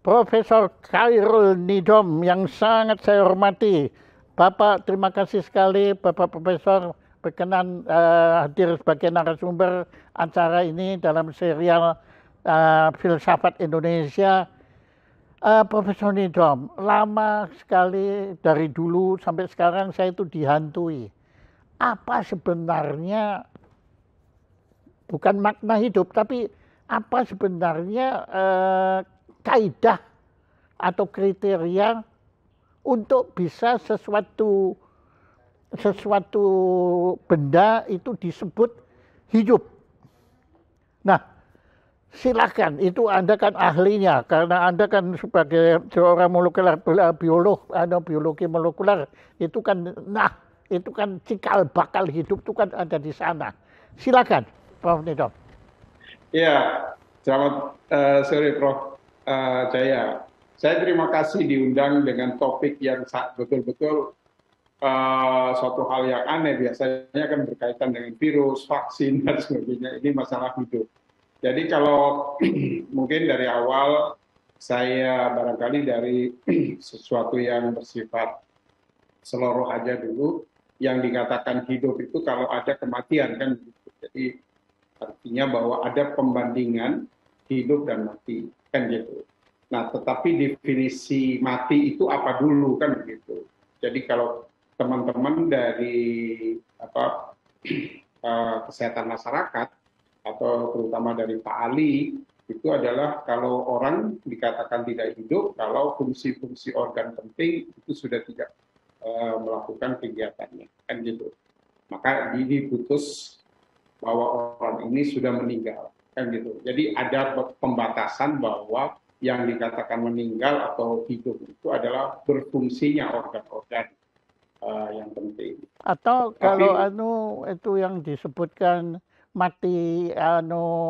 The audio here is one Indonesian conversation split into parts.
Profesor Khairul Nidom yang sangat saya hormati. Bapak, terima kasih sekali Bapak Profesor berkenan hadir sebagai narasumber acara ini dalam serial Filsafat Indonesia. Profesor Nidom, lama sekali dari dulu sampai sekarang saya itu dihantui. Apa sebenarnya, bukan makna hidup, tapi apa sebenarnya kaidah atau kriteria untuk bisa sesuatu benda itu disebut hidup. Nah, silakan, itu Anda kan ahlinya, karena Anda kan sebagai seorang molekuler biolog, biologi molekuler, itu kan, itu kan cikal bakal hidup itu kan ada di sana. Silakan, Prof. Nidom. Ya, selamat sore Prof. Jaya. Saya terima kasih diundang dengan topik yang betul-betul suatu hal yang aneh. Biasanya kan berkaitan dengan virus, vaksin, dan sebagainya. Ini masalah hidup. Jadi kalau mungkin dari awal saya barangkali dari sesuatu yang bersifat seluruh aja dulu, yang dikatakan hidup itu kalau ada kematian kan. Jadi artinya bahwa ada pembandingan hidup dan mati kan gitu. Nah, tetapi definisi mati itu apa dulu kan begitu. Jadi kalau teman-teman dari kesehatan masyarakat atau terutama dari Pak Ali itu adalah kalau orang dikatakan tidak hidup kalau fungsi-fungsi organ penting itu sudah tidak melakukan kegiatannya kan gitu. Maka diputus bahwa orang ini sudah meninggal kan gitu. Jadi ada pembatasan bahwa yang dikatakan meninggal atau hidup itu adalah berfungsinya organ-organ yang penting. Atau kalau itu yang disebutkan mati,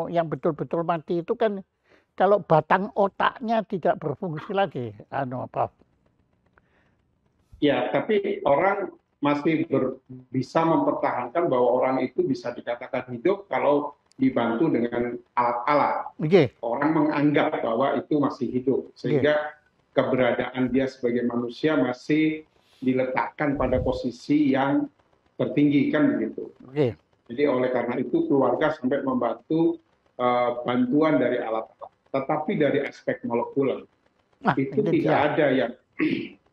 yang betul-betul mati itu kan kalau batang otaknya tidak berfungsi lagi, Prof. Ya, tapi orang masih bisa mempertahankan bahwa orang itu bisa dikatakan hidup kalau dibantu dengan alat-alat. Okay. Orang menganggap bahwa itu masih hidup, sehingga keberadaan dia sebagai manusia masih diletakkan pada posisi yang tertinggi kan begitu. Okay. Jadi oleh karena itu keluarga sampai membantu bantuan dari alat-alat. Tetapi dari aspek molekuler itu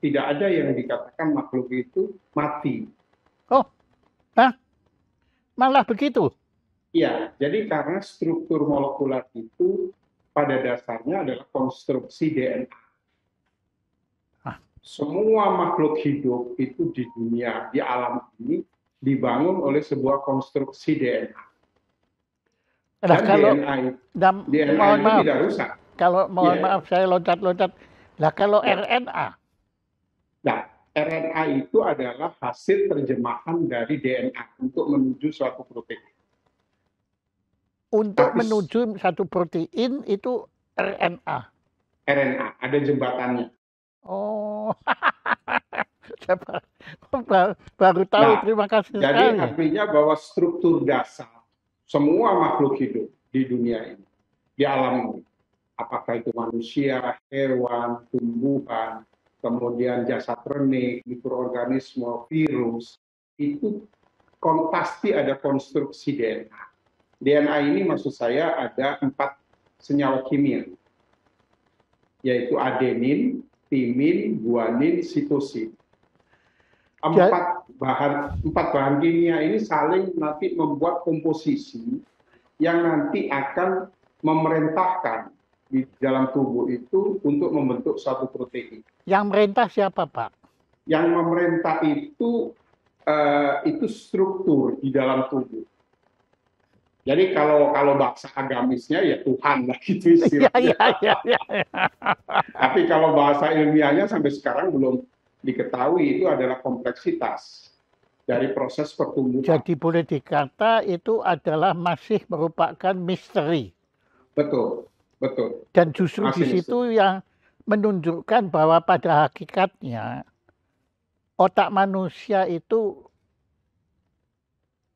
tidak ada yang dikatakan makhluk itu mati. Oh, malah begitu? Ya, jadi karena struktur molekuler itu pada dasarnya adalah konstruksi DNA. Semua makhluk hidup itu di dunia, di alam ini dibangun oleh sebuah konstruksi DNA. Dan kalau DNA itu tidak rusak. Kalau maaf saya loncat-loncat. Nah, kalau RNA? Nah, RNA itu adalah hasil terjemahan dari DNA untuk menuju suatu protein. Untuk menuju satu protein itu RNA. RNA, ada jembatannya. Oh, baru tahu. Terima kasih sekali. Jadi artinya bahwa struktur dasar semua makhluk hidup di dunia ini, di alam ini, apakah itu manusia, hewan, tumbuhan, kemudian jasad renik, mikroorganisme, virus, itu pasti ada konstruksi DNA. DNA ini maksud saya ada 4 senyawa kimia, yaitu adenin, timin, guanin, sitosin. 4 bahan kimia ini saling nanti membuat komposisi yang nanti akan memerintahkan di dalam tubuh itu untuk membentuk satu protein. Yang merintah siapa, Pak? Yang memerintah itu struktur di dalam tubuh. Jadi kalau bahasa agamisnya ya Tuhan lah gitu istilahnya. Tapi kalau bahasa ilmiahnya sampai sekarang belum diketahui itu adalah kompleksitas dari proses pertumbuhan. Jadi boleh dikata itu adalah masih merupakan misteri. Betul, betul. Dan justru di situ yang menunjukkan bahwa pada hakikatnya otak manusia itu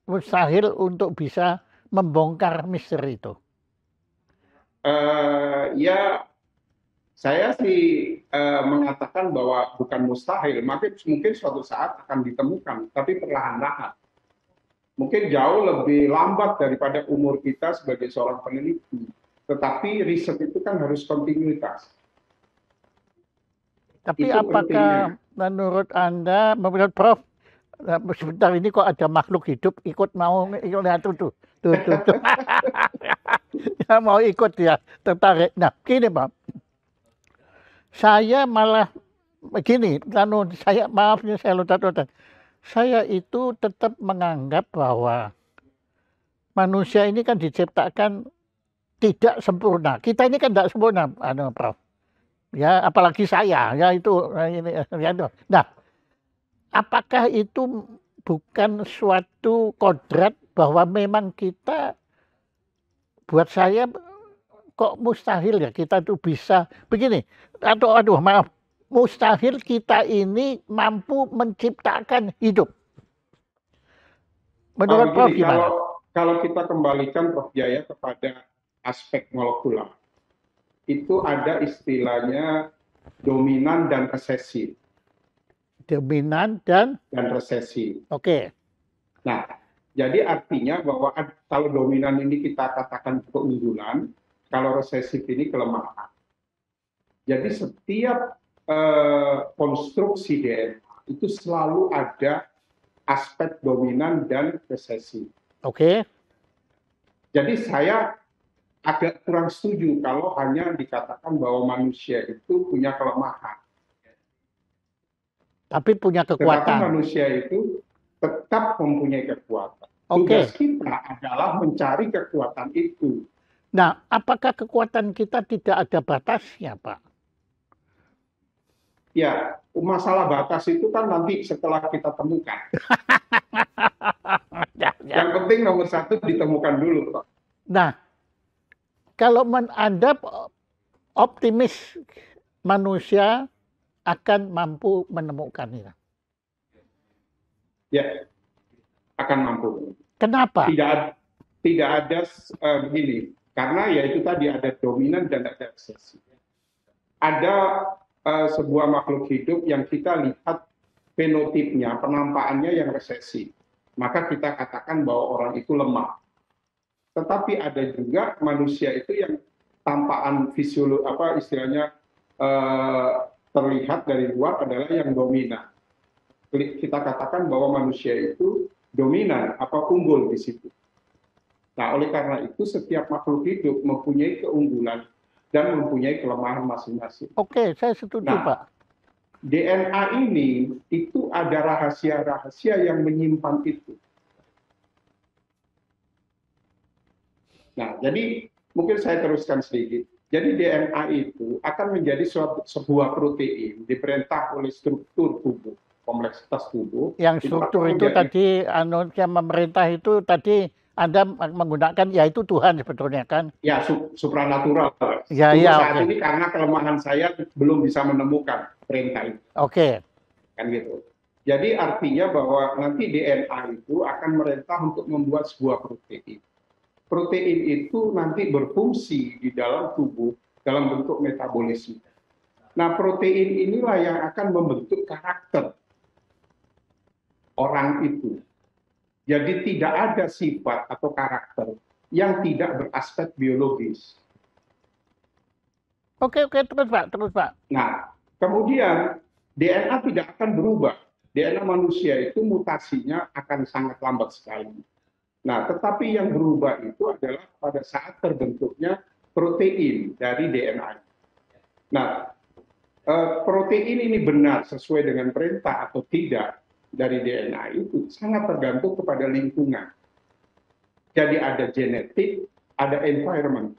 mustahil untuk bisa membongkar misteri itu. Ya, Saya sih mengatakan bahwa bukan mustahil, mungkin suatu saat akan ditemukan, tapi perlahan-lahan. Mungkin jauh lebih lambat daripada umur kita sebagai seorang peneliti. Tetapi riset itu kan harus kontinuitas. Tapi Itu apakah pentingnya. menurut Anda, menurut Prof, sebentar ini kok ada makhluk hidup ikut mau lihat tuh. Ya, mau ikut ya, tertarik. Nah, gini Pak, saya malah begini, saya maafnya saya loncat-loncat. Saya itu tetap menganggap bahwa manusia ini kan diciptakan tidak sempurna. Kita ini kan tidak sempurna, Prof. Ya, apalagi saya, ya itu. Nah, apakah itu bukan suatu kodrat bahwa memang kita, buat saya kok mustahil ya kita tuh bisa begini, atau maaf, mustahil kita ini mampu menciptakan hidup. Menurut Prof gimana? Kalau kita kembalikan Prof Jaya kepada aspek molekular, itu ada istilahnya dominan dan resesi. Dominan dan resesi. Oke. Nah, jadi artinya bahwa kalau dominan ini kita katakan keunggulan, kalau resesif ini kelemahan. Jadi setiap konstruksi DNA itu selalu ada aspek dominan dan resesi. Oke. Jadi saya agak kurang setuju kalau hanya dikatakan bahwa manusia itu punya kelemahan. Tapi punya kekuatan. Tetapi manusia itu tetap mempunyai kekuatan. Oke. Tugas kita adalah mencari kekuatan itu. Nah, apakah kekuatan kita tidak ada batasnya, Pak? Ya, masalah batas itu kan nanti setelah kita temukan. Yang penting nomor satu ditemukan dulu, Pak. Nah, kalau Anda optimis manusia akan mampu menemukannya? Ya, akan mampu. Kenapa? Tidak ada begini, karena ya itu tadi ada dominan dan ada resesi. Ada sebuah makhluk hidup yang kita lihat fenotipnya, penampakannya yang resesi. Maka kita katakan bahwa orang itu lemah. Tetapi ada juga manusia itu yang tampakan fisiologi, istilahnya terlihat dari luar adalah yang dominan. Kita katakan bahwa manusia itu dominan, unggul di situ. Nah, oleh karena itu setiap makhluk hidup mempunyai keunggulan dan mempunyai kelemahan masing-masing. Oke, saya setuju, Pak. DNA ini itu ada rahasia-rahasia yang menyimpan itu. Nah, jadi mungkin saya teruskan sedikit. Jadi DNA itu akan menjadi sebuah protein diperintah oleh struktur tubuh, kompleksitas tubuh. Yang struktur itu tadi, yang memerintah itu tadi Anda menggunakan, yaitu Tuhan sebetulnya kan? Ya, supranatural. Ya, saat ini karena kelemahan saya belum bisa menemukan perintah itu. Oke. Kan gitu. Jadi artinya bahwa nanti DNA itu akan merintah untuk membuat sebuah protein. Protein itu nanti berfungsi di dalam tubuh dalam bentuk metabolisme. Nah, protein inilah yang akan membentuk karakter orang itu. Jadi tidak ada sifat atau karakter yang tidak beraspek biologis. Oke, terus Pak. Nah, kemudian DNA tidak akan berubah. DNA manusia itu mutasinya akan sangat lambat sekali. Nah, tetapi yang berubah itu adalah pada saat terbentuknya protein dari DNA. Nah, protein ini benar sesuai dengan perintah atau tidak dari DNA itu sangat tergantung kepada lingkungan. Jadi ada genetik, ada environment.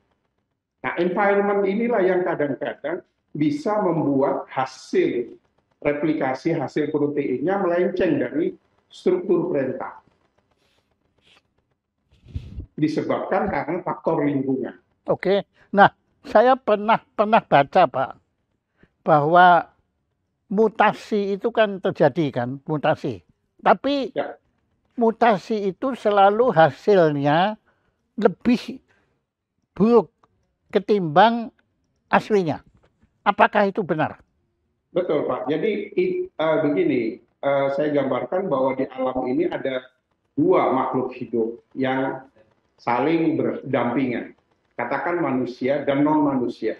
Nah, environment inilah yang kadang-kadang bisa membuat hasil replikasi hasil proteinnya melenceng dari struktur perintah. Disebabkan karena faktor lingkungan. Oke. Nah, saya pernah baca, Pak, bahwa mutasi itu kan terjadi kan, mutasi. Tapi ya, mutasi itu selalu hasilnya lebih buruk ketimbang aslinya. Apakah itu benar? Betul, Pak. Jadi begini, saya gambarkan bahwa di alam ini ada dua makhluk hidup yang saling berdampingan. Katakan manusia dan non-manusia.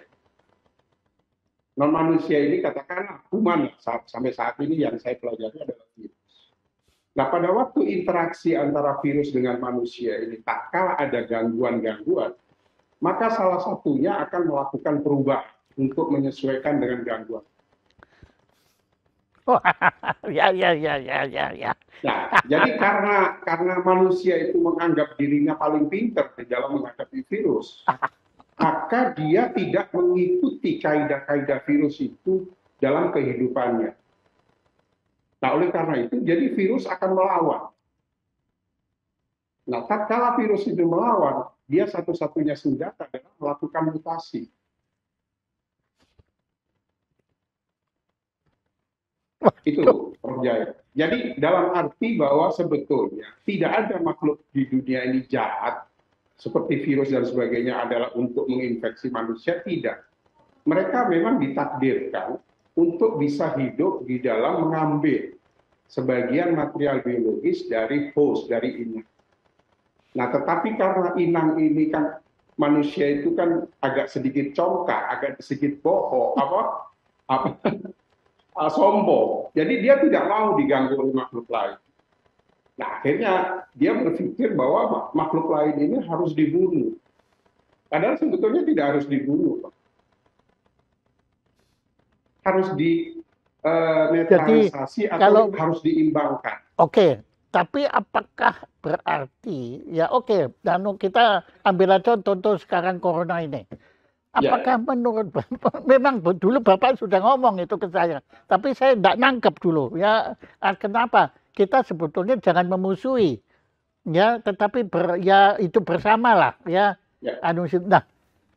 Non-manusia ini katakanlah kuman sampai saat ini yang saya pelajari adalah virus. Nah, pada waktu interaksi antara virus dengan manusia ini, tak kala ada gangguan-gangguan, maka salah satunya akan melakukan perubahan untuk menyesuaikan dengan gangguan. Oh, ya. Nah, jadi karena manusia itu menganggap dirinya paling pintar di dalam menghadapi virus, maka dia tidak mengikuti kaidah-kaidah virus itu dalam kehidupannya. Nah, oleh karena itu, jadi virus akan melawan. Nah, tatkala virus itu melawan, dia satu-satunya senjata adalah melakukan mutasi. Itu percaya. Jadi dalam arti bahwa sebetulnya tidak ada makhluk di dunia ini jahat seperti virus dan sebagainya adalah untuk menginfeksi manusia, tidak. Mereka memang ditakdirkan untuk bisa hidup di dalam mengambil sebagian material biologis dari host, dari inang. Nah, tetapi karena inang ini kan manusia itu kan agak sedikit congkak, agak sedikit bohong, sombong. Jadi dia tidak mau diganggu oleh makhluk lain. Nah, akhirnya dia berpikir bahwa makhluk lain ini harus dibunuh. Padahal sebetulnya tidak harus dibunuh. Harus dinetralisasi atau harus diimbangkan. Oke, tapi apakah berarti, ya oke, dan kita ambil aja contoh sekarang corona ini. Apakah menurut Bapak, memang dulu Bapak sudah ngomong itu ke saya, tapi saya tidak nangkep dulu. Ya, kenapa? Kita sebetulnya jangan memusuhi, ya, tetapi ya itu bersamalah, ya. Nah,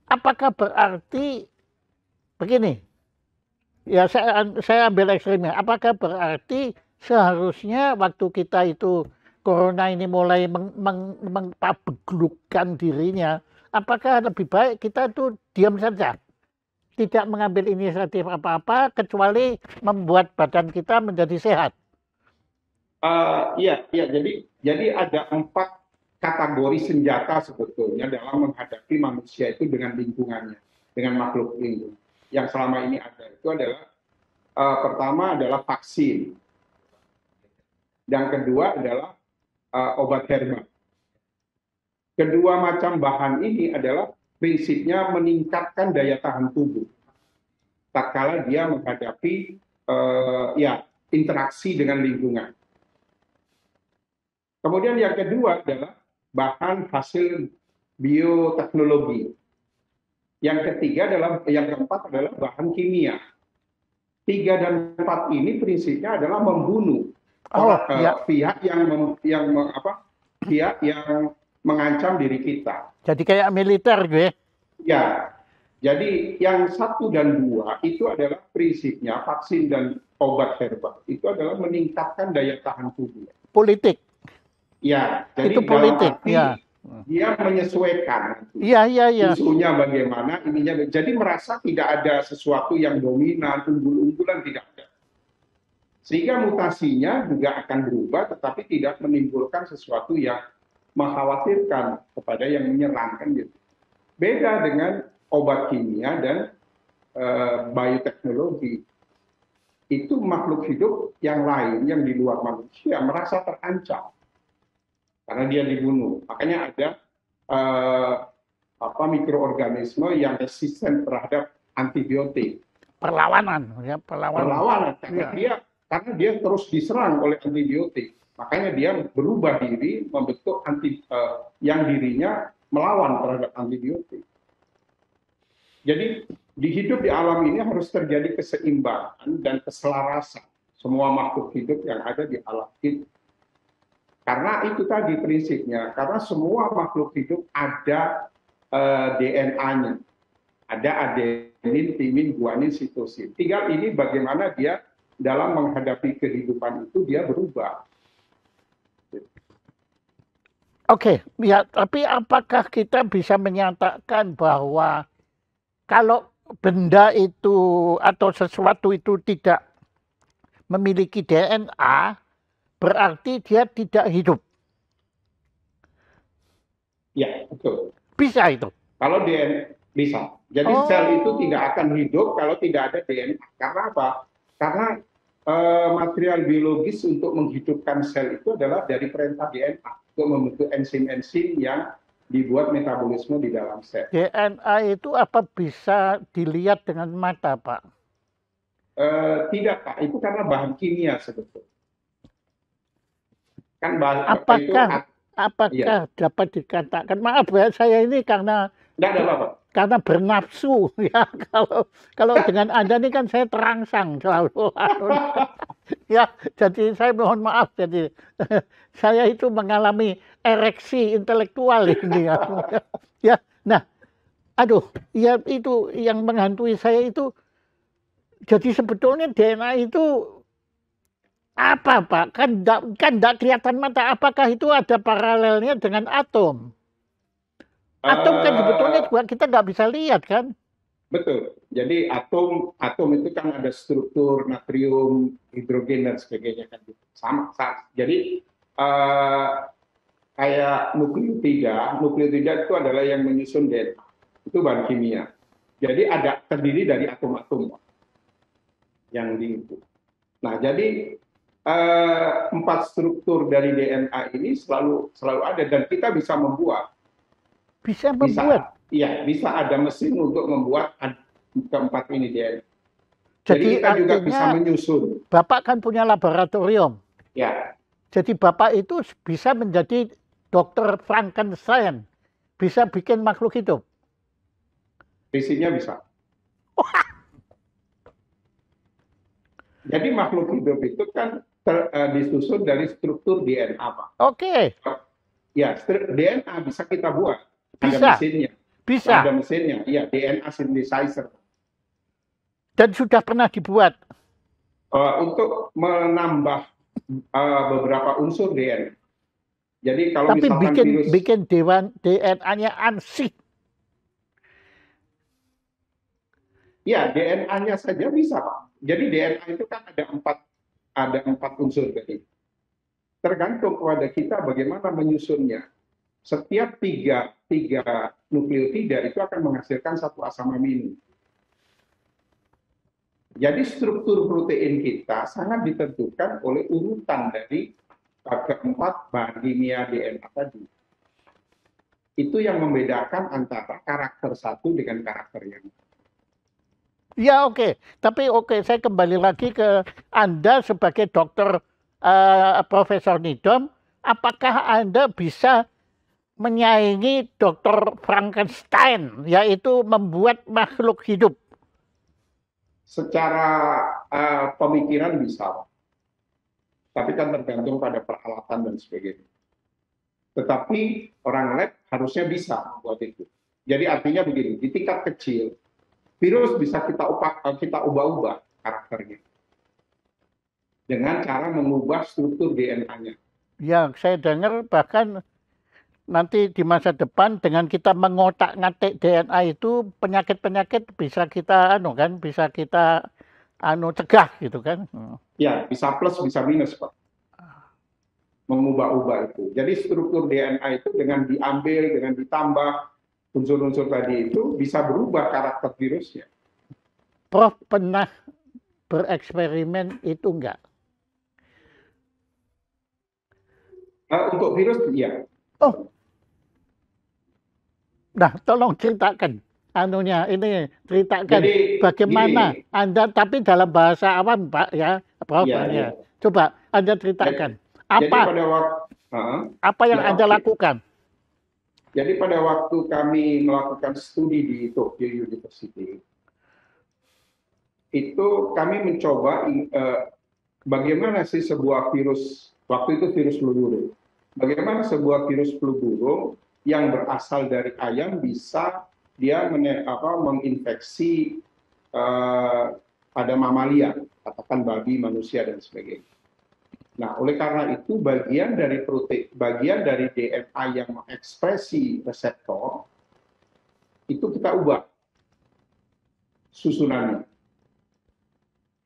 apakah berarti begini? Ya, saya ambil ekstrimnya. Apakah berarti seharusnya waktu kita itu corona ini mulai mengpabeglukkan dirinya, apakah lebih baik kita itu diam saja, tidak mengambil inisiatif apa-apa kecuali membuat badan kita menjadi sehat? Iya. Jadi ada 4 kategori senjata sebetulnya dalam menghadapi manusia itu dengan lingkungannya, dengan makhluk lingkungan. Yang selama ini ada itu adalah pertama adalah vaksin, yang kedua adalah obat herbal. Kedua macam bahan ini adalah prinsipnya meningkatkan daya tahan tubuh tatkala dia menghadapi interaksi dengan lingkungan. Kemudian yang kedua adalah bahan hasil bioteknologi. Yang ketiga yang keempat adalah bahan kimia. 3 dan 4 ini prinsipnya adalah membunuh pihak yang mengancam diri kita. Jadi kayak militer gue. Ya. Jadi yang 1 dan 2 itu adalah prinsipnya vaksin dan obat herbal. Itu adalah meningkatkan daya tahan tubuh. Politik. Ya, jadi itu politik. Ya. Dia menyesuaikan. Iya. Isunya bagaimana, ininya. Jadi merasa tidak ada sesuatu yang dominan, unggul-unggulan, tidak ada. Sehingga mutasinya juga akan berubah, tetapi tidak menimbulkan sesuatu yang mengkhawatirkan kepada yang menyerang, kan gitu. Beda dengan obat kimia dan bioteknologi. Itu makhluk hidup yang lain, yang di luar manusia, merasa terancam karena dia dibunuh. Makanya ada mikroorganisme yang resisten terhadap antibiotik. Perlawanan. Karena dia terus diserang oleh antibiotik. Makanya dia berubah diri, membentuk yang dirinya melawan terhadap antibiotik. Jadi hidup di alam ini harus terjadi keseimbangan dan keselarasan semua makhluk hidup yang ada di alam ini. Karena itu tadi prinsipnya, karena semua makhluk hidup ada DNA-nya. Ada adenin, timin, guanin, sitosin. Tinggal ini bagaimana dia dalam menghadapi kehidupan itu dia berubah. Oke, ya, tapi apakah kita bisa menyatakan bahwa kalau benda itu atau sesuatu itu tidak memiliki DNA, berarti dia tidak hidup. Ya, betul. Bisa itu. Kalau DNA bisa. Jadi sel itu tidak akan hidup kalau tidak ada DNA. Karena apa? Karena material biologis untuk menghidupkan sel itu adalah dari perintah DNA untuk membentuk enzim-enzim yang dibuat metabolisme di dalam sel. DNA itu apa bisa dilihat dengan mata, Pak? Tidak, Pak. Itu karena bahan kimia sebetulnya. Kan apakah iya. dapat dikatakan, maaf ya, saya ini karena Tidak ada apa-apa. Karena bernafsu ya, kalau dengan Anda ini kan saya terangsang selalu. Ya, jadi saya mohon maaf, jadi saya itu mengalami ereksi intelektual ini ya. Ya, nah, aduh, ya itu yang menghantui saya itu. Jadi sebetulnya DNA itu apa, Pak? Kan enggak kelihatan mata. Apakah itu ada paralelnya dengan atom? Atom kan sebetulnya juga kita nggak bisa lihat kan? Betul. Jadi atom itu kan ada struktur natrium, hidrogen dan sebagainya kan sama. Jadi kayak nukleotida itu adalah yang menyusun DNA. Itu bahan kimia. Jadi ada terdiri dari atom-atom yang itu. Nah, jadi 4 struktur dari DNA ini selalu ada dan kita bisa membuat. Bisa membuat. Iya, bisa ada mesin untuk membuat keempat ini DNA. Jadi kita juga bisa menyusun. Bapak kan punya laboratorium. Ya. Jadi Bapak itu bisa menjadi dokter Frankenstein. Bisa bikin makhluk hidup. Visinya bisa. Jadi makhluk hidup itu kan disusun dari struktur DNA, Pak. Oke. Ya, DNA bisa kita buat. Bisa. Ada mesinnya. Bisa. Ada mesinnya. Iya, DNA synthesizer. Dan sudah pernah dibuat. Untuk menambah beberapa unsur DNA. Jadi kalau tapi misalkan bikin DNA-nya ansih. Ya, DNA-nya saja bisa, Pak. Jadi DNA itu kan ada empat unsur tadi. Tergantung kepada kita bagaimana menyusunnya. Setiap tiga nukleotida itu akan menghasilkan satu asam amino. Jadi struktur protein kita sangat ditentukan oleh urutan dari keempat bahan kimia DNA tadi. Itu yang membedakan antara karakter satu dengan karakter yang lain. Ya oke. Tapi saya kembali lagi ke Anda sebagai dokter Profesor Nidom. Apakah Anda bisa menyaingi Dr. Frankenstein, yaitu membuat makhluk hidup? Secara pemikiran bisa, tapi kan tergantung pada peralatan dan sebagainya. Tetapi orang lab harusnya bisa membuat itu. Jadi artinya begini, di tingkat kecil, virus bisa kita ubah-ubah karakternya dengan cara mengubah struktur DNA-nya. Ya, saya dengar bahkan nanti di masa depan dengan kita mengotak-ngatik DNA itu penyakit-penyakit bisa kita cegah gitu kan. Ya, bisa plus bisa minus, Pak. Mengubah-ubah itu. Jadi struktur DNA itu dengan diambil, dengan ditambah unsur-unsur tadi itu bisa berubah karakter virusnya. Prof pernah bereksperimen itu enggak? Untuk virus, iya. Oh. Nah, tolong ceritakan ceritakan jadi, bagaimana gini, Anda, tapi dalam bahasa awam, Pak ya, Prof. Ya. Coba Anda ceritakan. Jadi pada apa yang Anda lakukan? Jadi pada waktu kami melakukan studi di Tokyo University, itu kami mencoba bagaimana sih sebuah virus, waktu itu virus flu burung, bagaimana sebuah virus flu burung yang berasal dari ayam bisa dia menginfeksi pada mamalia, katakan babi, manusia dan sebagainya. Nah, oleh karena itu bagian dari DNA yang mengekspresi reseptor itu kita ubah. susunannya.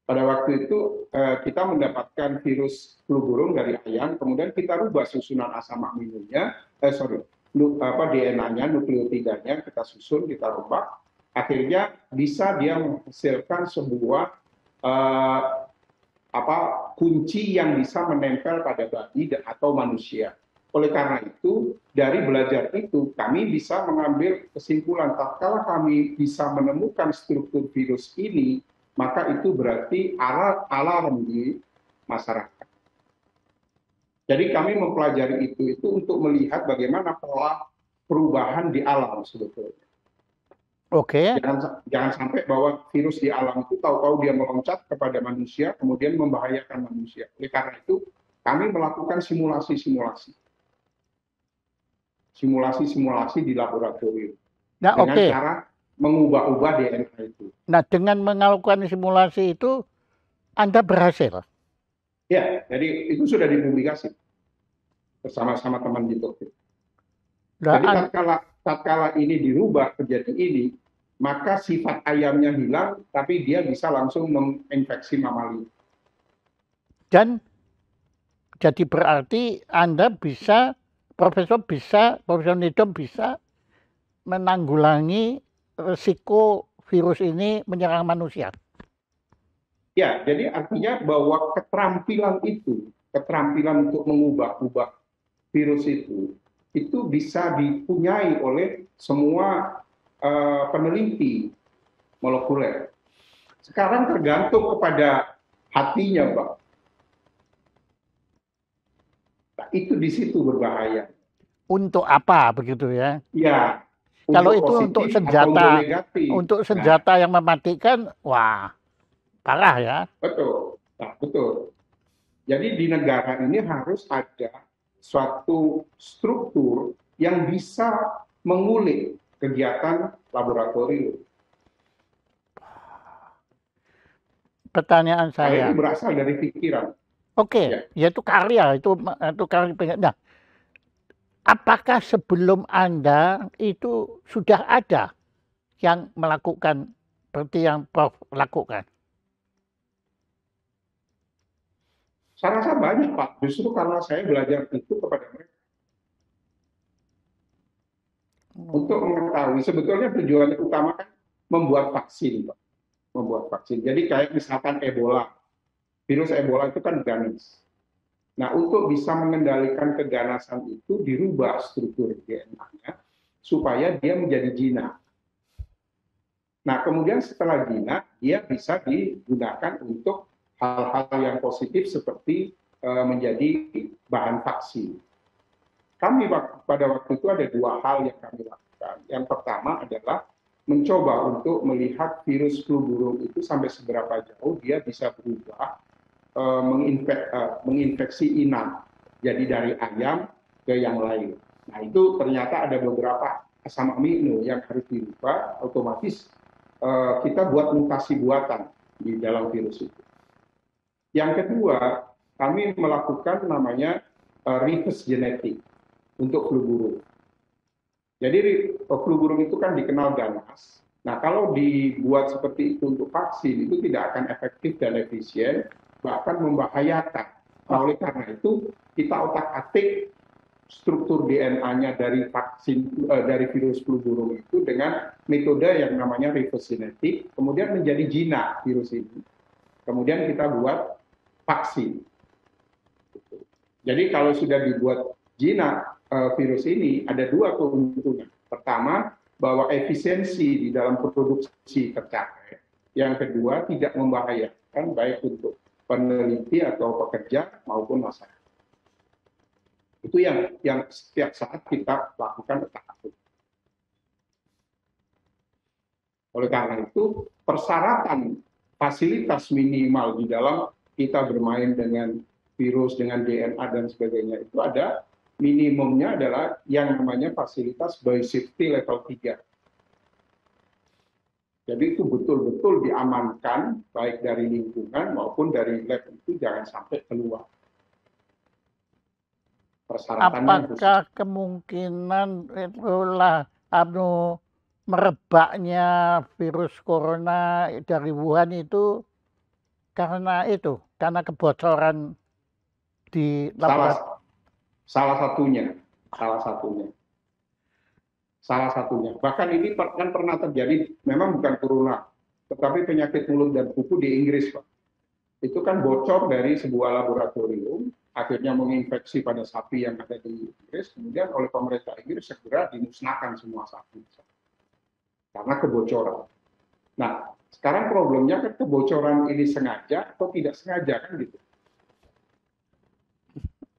Pada waktu itu kita mendapatkan virus flu burung dari ayam, kemudian kita rubah susunan asam aminonya, DNA-nya, nukleotidanya kita susun, kita rubah, akhirnya bisa dia menghasilkan sebuah kunci yang bisa menempel pada babi atau manusia. Oleh karena itu, dari belajar itu kami bisa mengambil kesimpulan, tatkala kami bisa menemukan struktur virus ini, maka itu berarti alarm di masyarakat. Jadi kami mempelajari itu untuk melihat bagaimana pola perubahan di alam sebetulnya. Oke. Jangan sampai bahwa virus di alam itu tahu-tahu dia meloncat kepada manusia, kemudian membahayakan manusia. Oleh karena itu, kami melakukan simulasi-simulasi. Simulasi-simulasi di laboratorium. Nah, dengan cara mengubah-ubah DNA itu. Nah, dengan melakukan simulasi itu, Anda berhasil? Ya, jadi itu sudah dipublikasi bersama-sama teman di Tokyo. Jadi tatkala ini dirubah menjadi ini, maka sifat ayamnya hilang, tapi dia bisa langsung menginfeksi mamalia. Dan jadi berarti Anda bisa, Profesor Nidom bisa menanggulangi risiko virus ini menyerang manusia. Ya, jadi artinya bahwa keterampilan untuk mengubah-ubah virus itu bisa dipunyai oleh semua peneliti molekuler. Sekarang tergantung kepada hatinya, Pak. Nah, itu di situ berbahaya. Untuk apa begitu ya? Ya. Kalau itu untuk senjata yang mematikan, wah parah ya. Betul, nah, betul. Jadi di negara ini harus ada suatu struktur yang bisa mengulik kegiatan laboratorium. Pertanyaan saya. Karena itu berasal dari pikiran. Oke, ya itu karya, itu karya. Nah, apakah sebelum Anda itu sudah ada yang melakukan seperti yang Prof lakukan? Saya rasa banyak, Pak. Justru karena saya belajar itu kepada mereka. Untuk mengetahui, sebetulnya tujuan utama kan membuat vaksin, Pak. Membuat vaksin. Jadi kayak misalkan Ebola. Virus Ebola itu kan ganas. Nah, untuk bisa mengendalikan keganasan itu, dirubah struktur DNA-nya supaya dia menjadi jinak. Nah, kemudian setelah jinak, dia bisa digunakan untuk hal-hal yang positif seperti menjadi bahan vaksin. Kami pada waktu itu ada dua hal yang kami lakukan. Yang pertama adalah mencoba untuk melihat virus flu burung itu sampai seberapa jauh dia bisa berubah menginfeksi inang. Jadi dari ayam ke yang lain. Nah, itu ternyata ada beberapa asam amino yang harus dirubah, otomatis kita buat mutasi buatan di dalam virus itu. Yang kedua, kami melakukan namanya reverse genetic untuk flu burung. Jadi flu burung itu kan dikenal ganas. Nah, kalau dibuat seperti itu untuk vaksin, itu tidak akan efektif dan efisien, bahkan membahayakan. Nah, oleh karena itu, kita otak-atik struktur DNA-nya dari dari virus flu burung itu dengan metode yang namanya reverse genetic, kemudian menjadi jinak virus ini. Kemudian kita buat vaksin. Jadi kalau sudah dibuat jinak virus ini, ada dua keuntungan. Pertama, bahwa efisiensi di dalam produksi tercapai. Yang kedua, tidak membahayakan baik untuk peneliti atau pekerja maupun masyarakat. Itu yang setiap saat kita lakukan otak-atik. Oleh karena itu, persyaratan fasilitas minimal di dalam kita bermain dengan virus, dengan DNA dan sebagainya itu ada minimumnya adalah yang namanya fasilitas biosafety level 3. Jadi itu betul-betul diamankan baik dari lingkungan maupun dari lab itu jangan sampai keluar. Apakah kemungkinan itulah merebaknya virus corona dari Wuhan itu karena kebocoran di laboratorium. Salah satunya. Bahkan ini kan pernah terjadi, memang bukan corona, tetapi penyakit mulut dan kuku di Inggris, Pak. Itu kan bocor dari sebuah laboratorium, akhirnya menginfeksi pada sapi yang ada di Inggris, kemudian oleh pemerintah Inggris segera dimusnahkan semua sapi karena kebocoran. Nah, sekarang problemnya kan kebocoran ini sengaja atau tidak sengaja kan gitu.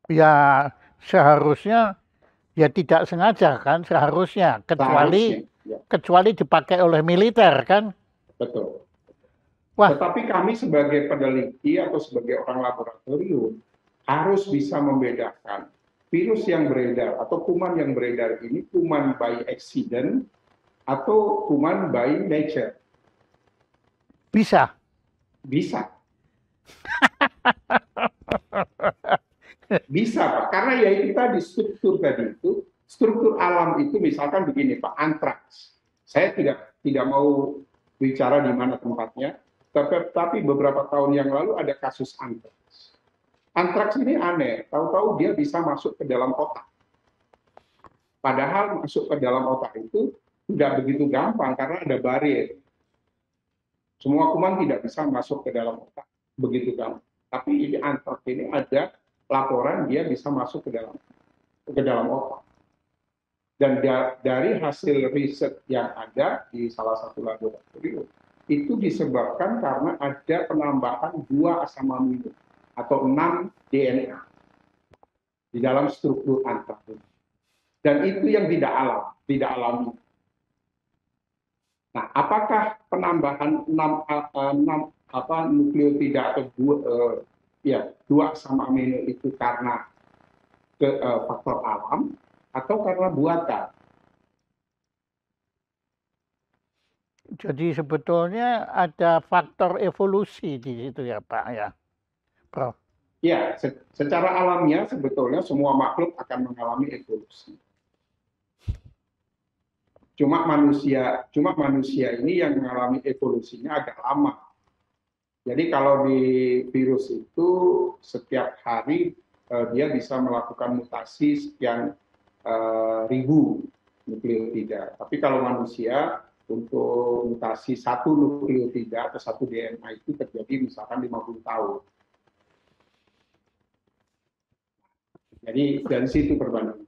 Ya seharusnya ya tidak sengaja kan, seharusnya kecuali dipakai oleh militer kan. Betul. Wah. Tetapi kami sebagai peneliti atau sebagai orang laboratorium harus bisa membedakan virus yang beredar atau kuman yang beredar ini kuman by accident atau kuman by nature. Bisa. Bisa, Pak. Karena ya itu tadi struktur alam itu misalkan begini, Pak, antraks. Saya tidak mau bicara di mana tempatnya, tapi beberapa tahun yang lalu ada kasus antraks. Antraks ini aneh, tahu-tahu dia bisa masuk ke dalam otak. Padahal masuk ke dalam otak itu tidak begitu gampang karena ada barier. Semua kuman tidak bisa masuk ke dalam otak begitu gampang. Tapi ini antraks ini ada laporan dia bisa masuk ke dalam otak. Dan dari hasil riset yang ada di salah satu laboratorium itu disebabkan karena ada penambahan 2 asam amino atau 6 DNA di dalam struktur antraks ini. Dan itu yang tidak alami. Nah, apakah penambahan 6 nukleotida atau 2 asam amino itu karena faktor alam atau karena buatan? Jadi sebetulnya ada faktor evolusi di situ ya Pak ya, Prof. Ya, secara alamiah sebetulnya semua makhluk akan mengalami evolusi. Cuma manusia ini yang mengalami evolusinya agak lama. Jadi kalau di virus itu setiap hari dia bisa melakukan mutasi sekian ribu nukleotida. Tapi kalau manusia untuk mutasi 1 nukleotida atau 1 DNA itu terjadi misalkan 50 tahun. Jadi dari situ perbandingan.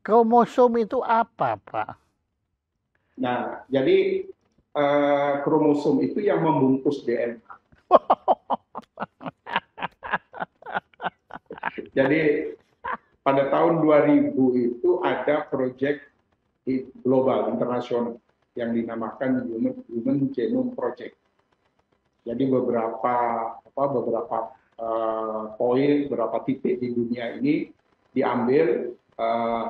Kromosom itu apa, Pak? Nah, jadi kromosom itu yang membungkus DNA. Jadi pada tahun 2000 itu ada proyek global internasional yang dinamakan Human Genome Project. Jadi beberapa poin, beberapa titik di dunia ini diambil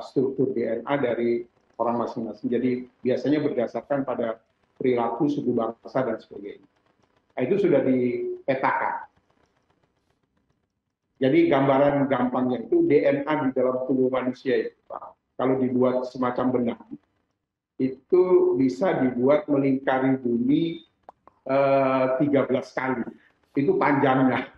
struktur DNA dari orang masing-masing. Jadi biasanya berdasarkan pada perilaku suku bangsa dan sebagainya. Nah, itu sudah dipetakan. Jadi gambaran gampangnya itu DNA di dalam tubuh manusia itu, Pak, kalau dibuat semacam benang, itu bisa dibuat melingkari bumi 13 kali. Itu panjangnya.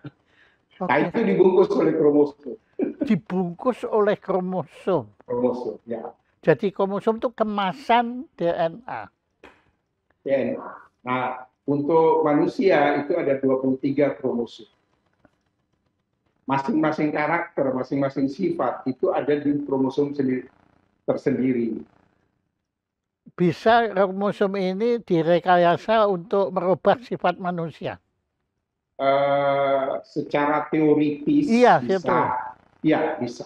Okay. Nah, itu dibungkus oleh kromosom. Dibungkus oleh kromosom. Kromosom, ya. Jadi kromosom itu kemasan DNA. Nah, untuk manusia itu ada 23 kromosom. Masing-masing karakter, masing-masing sifat itu ada di kromosom tersendiri. Bisa kromosom ini direkayasa untuk merubah sifat manusia? Secara teoritis iya, bisa. Betul. Ya, bisa.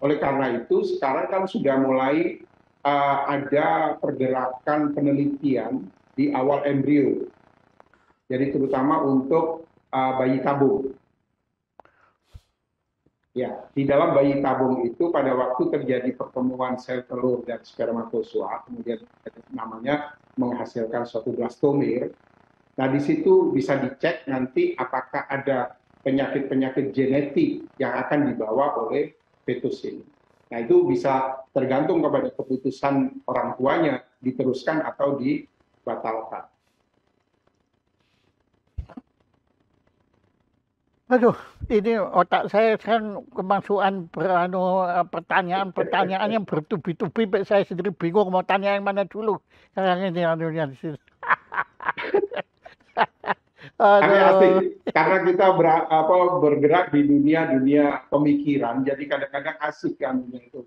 Oleh karena itu sekarang kan sudah mulai ada pergerakan penelitian di awal embrio. Jadi terutama untuk bayi tabung. Ya, di dalam bayi tabung itu pada waktu terjadi pertemuan sel telur dan spermatozoa, kemudian namanya menghasilkan suatu blastomir. Nah, di situ bisa dicek nanti apakah ada penyakit-penyakit genetik yang akan dibawa oleh fetus ini. Nah, itu bisa tergantung kepada keputusan orang tuanya diteruskan atau dibatalkan. Aduh, ini otak saya kan kemasukan pertanyaan-pertanyaan yang bertubi-tubi, saya sendiri bingung mau tanya yang mana dulu. Sekarang ini anunya di sini. Tapi asik, Aduh, karena kita bergerak di dunia pemikiran, jadi kadang-kadang asik kan itu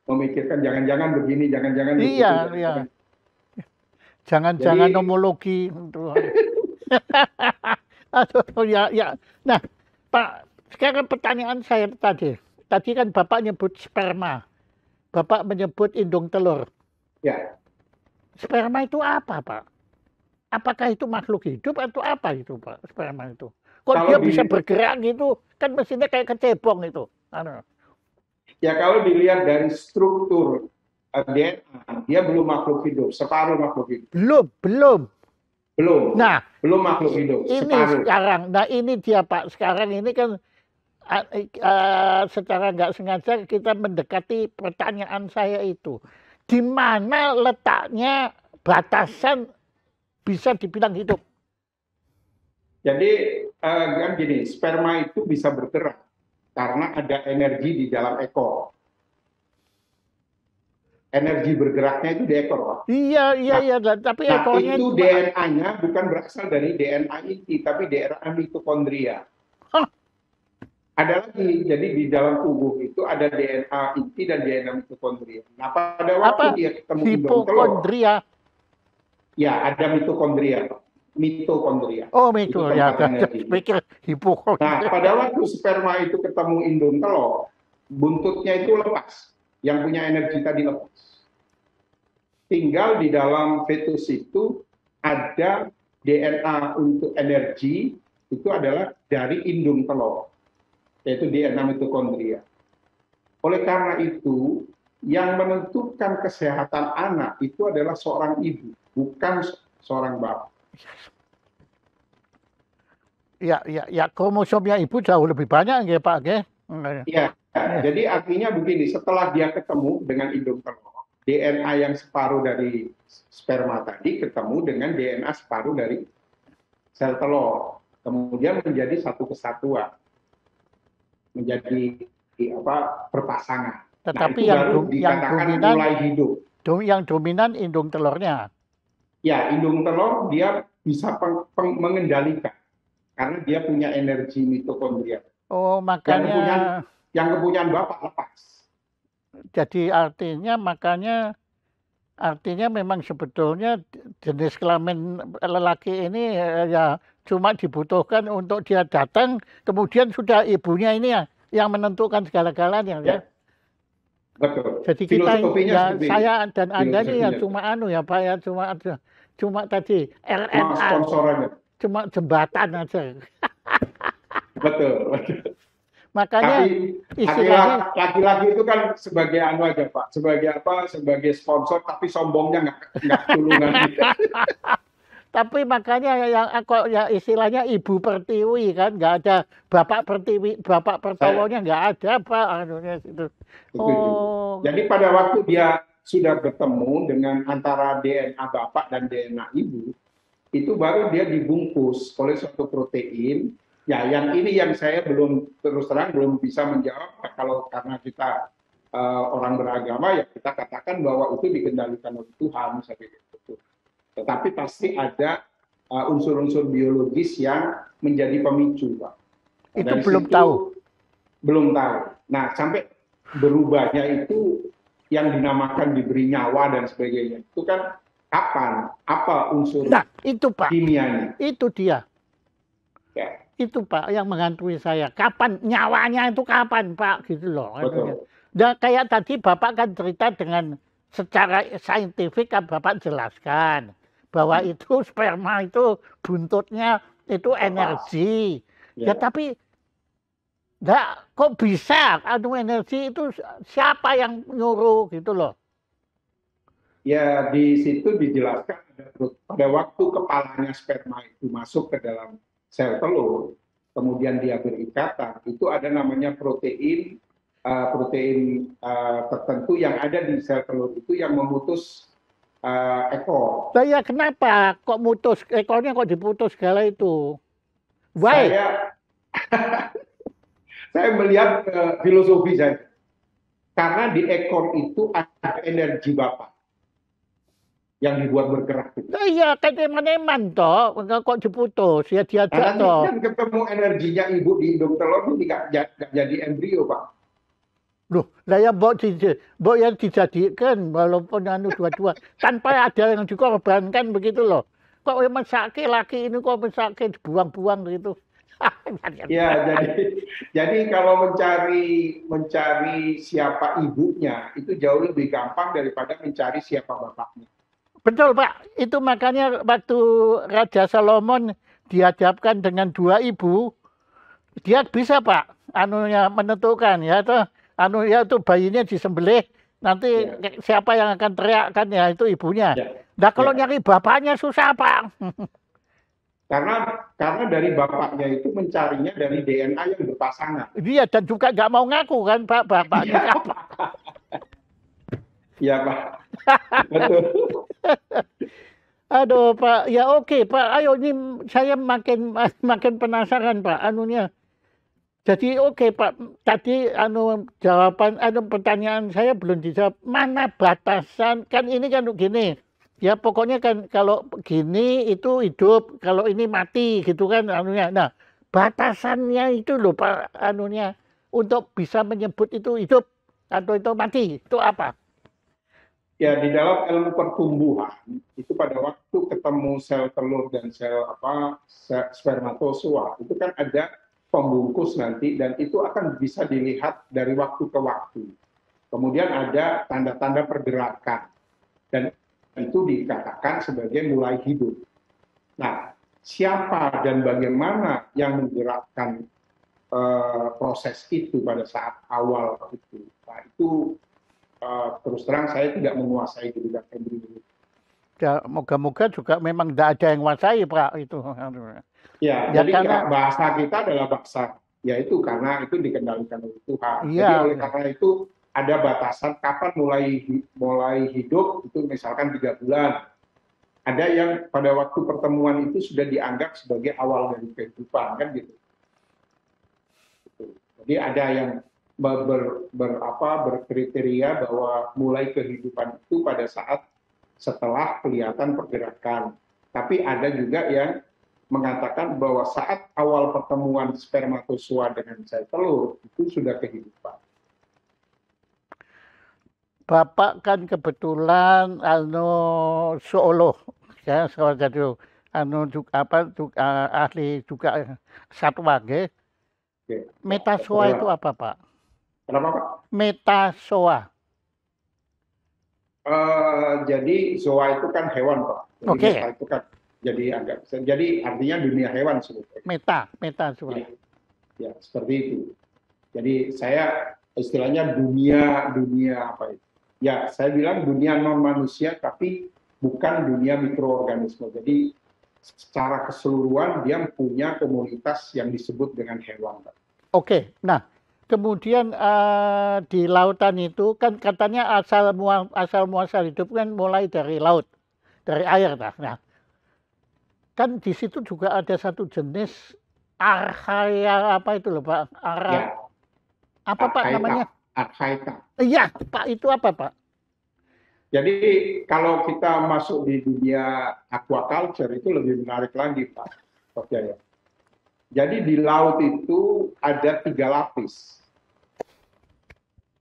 memikirkan jangan-jangan begini, jangan-jangan iya, begitu, iya. jangan-jangan. Jangan-jangan Jadi nomologi. Aduh, ya, ya. Nah, Pak, sekarang pertanyaan saya tadi. Tadi kan Bapak nyebut sperma. Bapak menyebut indung telur. ya, Sperma itu apa, Pak? Apakah itu makhluk hidup atau apa itu, Pak, sperma itu? Kok dia kalau bisa bergerak gitu? Kan mesinnya kayak kecebong itu. kalau dilihat dari struktur DNA, dia belum makhluk hidup, separuh makhluk hidup. Belum. Belum, Nah, belum makhluk hidup, ini separuh. sekarang. Nah, ini dia, Pak. Sekarang ini kan secara nggak sengaja kita mendekati pertanyaan saya itu. Di mana letaknya batasan bisa dibilang hidup? Jadi kan gini, sperma itu bisa bergerak karena ada energi di dalam ekor. Energi bergeraknya itu di ekor, Pak. Iya. Tapi ekornya itu DNA-nya bukan berasal dari DNA inti, tapi DNA mitokondria. Hah? Ada lagi, jadi di dalam tubuh itu ada DNA inti dan DNA mitokondria. Nah, pada waktu Apa? dia ketemu indung telur, Hipokondria. ya ada mitokondria. Mitokondria. Oh, Itu itu ya. tempat energi. Pikir Nah, hipokondria. pada waktu sperma itu ketemu indung telur, buntutnya itu lepas. Yang punya energi tadi lepas. Tinggal di dalam fetus itu ada DNA untuk energi, itu adalah dari indung telur, yaitu DNA mitokondria. Oleh karena itu, yang menentukan kesehatan anak itu adalah seorang ibu, bukan seorang bapak. Ya, kromosomnya ibu jauh lebih banyak ya, Pak, ya. Ya, jadi artinya begini, setelah dia ketemu dengan indung telur, DNA yang separuh dari sperma tadi ketemu dengan DNA separuh dari sel telur, kemudian menjadi satu kesatuan, menjadi berpasangan. Tetapi itu baru dikatakan dominan, mulai hidup. yang dominan indung telurnya. Ya, indung telur dia bisa mengendalikan karena dia punya energi mitokondria. Oh, makanya yang kepunyaan bapak lepas. jadi artinya memang sebetulnya jenis kelamin lelaki ini ya cuma dibutuhkan untuk dia datang, kemudian sudah ibunya ini yang menentukan segala-galanya ya. Betul. Jadi kita ya, saya dan Anda ini ya cuma ya Pak ya, cuma tadi RNA, cuma jembatan aja. Betul. Makanya tapi istilahnya laki-laki itu kan sebagai aja Pak, sebagai sponsor, tapi sombongnya nggak tulungan. Tapi makanya ya istilahnya ibu pertiwi kan, nggak ada bapak pertiwi, bapak pertowonya nggak ada Pak anunya itu. Oh. Jadi pada waktu dia sudah bertemu dengan antara DNA bapak dan DNA ibu, itu baru dia dibungkus oleh suatu protein. Ya, yang ini yang saya terus terang belum bisa menjawab. Kalau karena kita orang beragama, ya kita katakan bahwa itu dikendalikan oleh Tuhan, seperti itu. Tetapi pasti ada unsur-unsur biologis yang menjadi pemicu, Pak. Itu belum tahu. Belum tahu. Nah, sampai berubahnya itu yang dinamakan diberi nyawa dan sebagainya. Itu kan kapan? Apa unsur itu Pak, kimianya? Itu dia. Ya. Itu Pak yang menghantui saya. Kapan nyawanya itu kapan Pak gitu loh. Betul. Dan kayak tadi Bapak kan cerita dengan secara saintifik kan Bapak jelaskan bahwa itu sperma itu buntutnya itu energi. Ya tapi kok bisa energi itu siapa yang nyuruh gitu loh. Ya di situ dijelaskan pada waktu kepalanya sperma itu masuk ke dalam sel telur, kemudian dia berikatan, itu ada namanya protein tertentu yang ada di sel telur itu yang memutus ekor. Lah ya kenapa kok mutus ekornya kok diputus segala itu? Why? Saya saya melihat filosofi saya. Karena di ekor itu ada energi Bapak yang dibuat bergerak. Lah iya kan eman-eman toh, kok diputus ya Nah, diajak nanti toh. kan ketemu energinya ibu di indung telur itu nggak jadi embrio, Pak. Loh, lah ya mbok yang dijadikan walaupun anu dua-dua tanpa ada yang dikorbankan begitu loh. Kok mesake laki ini kok mesake dibuang-buang gitu. Ya, jadi kalau mencari siapa ibunya itu jauh lebih gampang daripada mencari siapa bapaknya. Betul Pak, itu makanya waktu Raja Salomon dihadapkan dengan dua ibu, dia bisa Pak, anunya menentukan ya tuh, anu ya tuh bayinya disembelih, nanti Ya, siapa yang akan teriak kan ya itu ibunya. ya, Nah kalau ya. nyari bapaknya susah Pak. Karena dari bapaknya itu mencarinya dari DNA yang berpasangan. Dia dan juga nggak mau ngaku kan Pak bapaknya Iya, siapa. iya Pak, betul. Aduh Pak, ya oke Pak, ayo ini saya makin makin penasaran Pak anunya. Jadi oke Pak, tadi anu jawaban anu pertanyaan saya belum dijawab. Mana batasan? Kan ini kan gini. Ya pokoknya kan kalau gini itu hidup, kalau ini mati gitu kan anunya. Nah, batasannya itu loh Pak anunya untuk bisa menyebut itu hidup atau itu mati. Itu apa? Ya, di dalam ilmu pertumbuhan itu pada waktu ketemu sel telur dan spermatozoa itu kan ada pembungkus nanti dan itu akan bisa dilihat dari waktu ke waktu. Kemudian ada tanda-tanda pergerakan dan itu dikatakan sebagai mulai hidup. Nah, siapa dan bagaimana yang menggerakkan proses itu pada saat awal itu? Nah, itu terus terang saya tidak menguasai di bidang embrio. Ya, moga-moga juga memang tidak ada yang menguasai Pak itu. Ya, Ya jadi karena bahasa kita adalah bahasa, yaitu karena itu dikendalikan oleh Tuhan. Jadi iya, oleh karena itu ada batasan kapan mulai hidup itu misalkan 3 bulan. Ada yang pada waktu pertemuan itu sudah dianggap sebagai awal dari kehidupan kan gitu. Jadi ada yang berkriteria bahwa mulai kehidupan itu pada saat setelah kelihatan pergerakan. Tapi ada juga yang mengatakan bahwa saat awal pertemuan spermatozoa dengan sel telur itu sudah kehidupan. Bapak kan kebetulan zoolog ya salah satu ahli juga satwa nggih. Oke. Metazoa itu apa, Pak? Kenapa Pak? Metazoa. Jadi zoa itu kan hewan Pak. Jadi Oke. meta itu kan jadi artinya dunia hewan sebetulnya. Metazoa. Ya, seperti itu. Jadi saya istilahnya dunia apa itu? Ya, saya bilang dunia non manusia tapi bukan dunia mikroorganisme. Jadi secara keseluruhan dia punya komunitas yang disebut dengan hewan. Oke. Nah, kemudian di lautan itu kan katanya asal muasal hidup kan mulai dari laut, dari air. Nah, kan di situ juga ada satu jenis archaea apa itu loh Pak? Ya, Apa Pak namanya? Archaea. Iya, Pak itu apa Pak? Jadi kalau kita masuk di dunia aquaculture itu lebih menarik lagi Pak. Oke ya. Jadi di laut itu ada 3 lapis.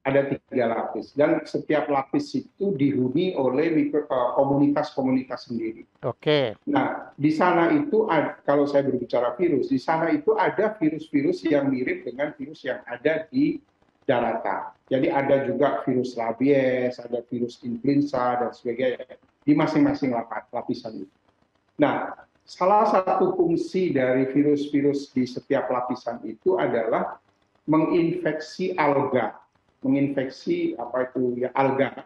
Ada 3 lapis dan setiap lapis itu dihuni oleh komunitas-komunitas sendiri. Oke. Nah, di sana itu kalau saya berbicara virus, di sana itu ada virus-virus yang mirip dengan virus yang ada di daratan. Jadi ada juga virus rabies, ada virus influenza dan sebagainya di masing-masing lapisan itu. Nah, salah satu fungsi dari virus-virus di setiap lapisan itu adalah menginfeksi alga. Menginfeksi alga,